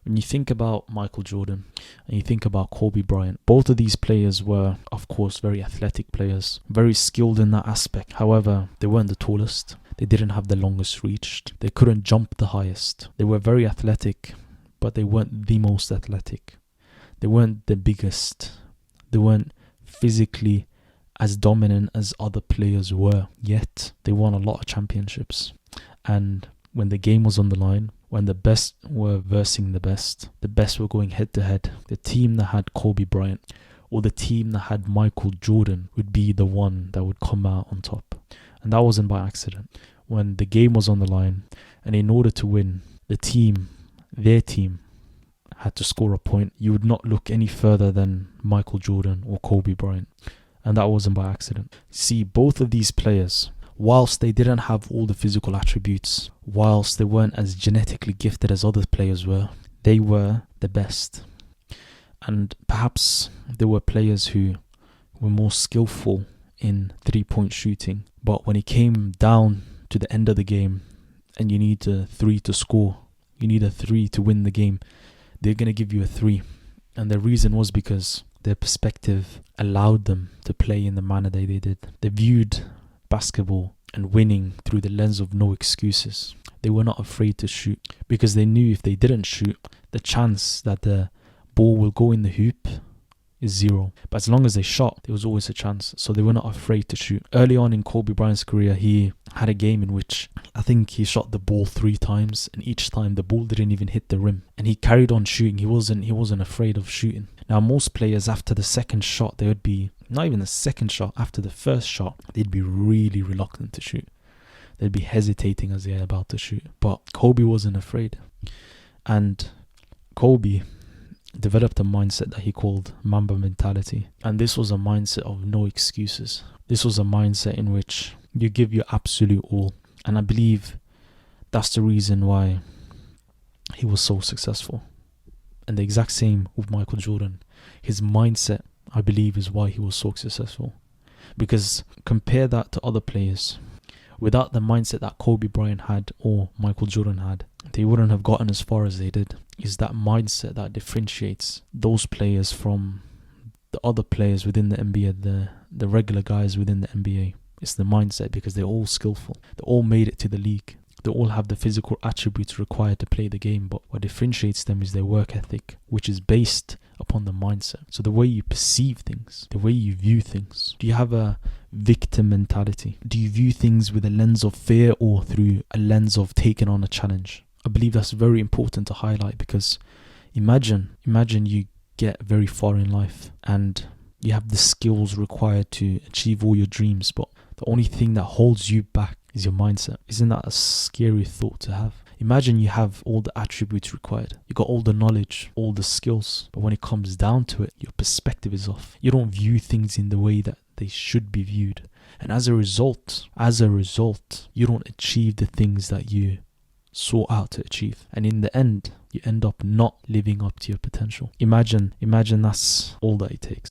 When you think about Michael Jordan and you think about Kobe Bryant, both of these players were, of course, very athletic players, very skilled in that aspect. However, they weren't the tallest. They didn't have the longest reach. They couldn't jump the highest. They were very athletic, but they weren't the most athletic. They weren't the biggest. They weren't physically as dominant as other players were. Yet, they won a lot of championships. And when the game was on the line, when the best were versing the best were going head to head, the team that had Kobe Bryant or the team that had Michael Jordan would be the one that would come out on top. And that wasn't by accident. When the game was on the line, and in order to win, their team had to score a point, you would not look any further than Michael Jordan or Kobe Bryant. And that wasn't by accident. See, both of these players, whilst they didn't have all the physical attributes, whilst they weren't as genetically gifted as other players were, they were the best. And perhaps there were players who were more skillful in three-point shooting, but when it came down to the end of the game and you need a three to score, you need a three to win the game, they're going to give you a three. And the reason was because their perspective allowed them to play in the manner they did. They viewed basketball and winning through the lens of no excuses. They were not afraid to shoot because they knew if they didn't shoot, the chance that the ball will go in the hoop is zero. But as long as they shot, there was always a chance. So they were not afraid to shoot. Early on in Kobe Bryant's career, he had a game in which I think he shot the ball 3 times, and each time the ball didn't even hit the rim. And he carried on shooting. He wasn't afraid of shooting. Now, most players, after the second shot, they would be, not even the second shot, after the first shot, they'd be really reluctant to shoot. They'd be hesitating as they're about to shoot. But Kobe wasn't afraid. And Kobe developed a mindset that he called Mamba mentality. And this was a mindset of no excuses. This was a mindset in which you give your absolute all. And I believe that's the reason why he was so successful. And the exact same with Michael Jordan. His mindset, I believe, is why he was so successful. Because compare that to other players. Without the mindset that Kobe Bryant had or Michael Jordan had, they wouldn't have gotten as far as they did. It's that mindset that differentiates those players from the other players within the NBA, the regular guys within the NBA. It's the mindset, because they're all skillful. They all made it to the league. They all have the physical attributes required to play the game, but what differentiates them is their work ethic, which is based upon the mindset. So the way you perceive things, the way you view things. Do you have a victim mentality? Do you view things with a lens of fear or through a lens of taking on a challenge? I believe that's very important to highlight, because imagine you get very far in life and you have the skills required to achieve all your dreams, but the only thing that holds you back is your mindset. Isn't that a scary thought to have? Imagine you have all the attributes required. You got all the knowledge, all the skills, but when it comes down to it, your perspective is off. You don't view things in the way that they should be viewed. And as a result, you don't achieve the things that you sought out to achieve. And in the end, you end up not living up to your potential. Imagine that's all that it takes.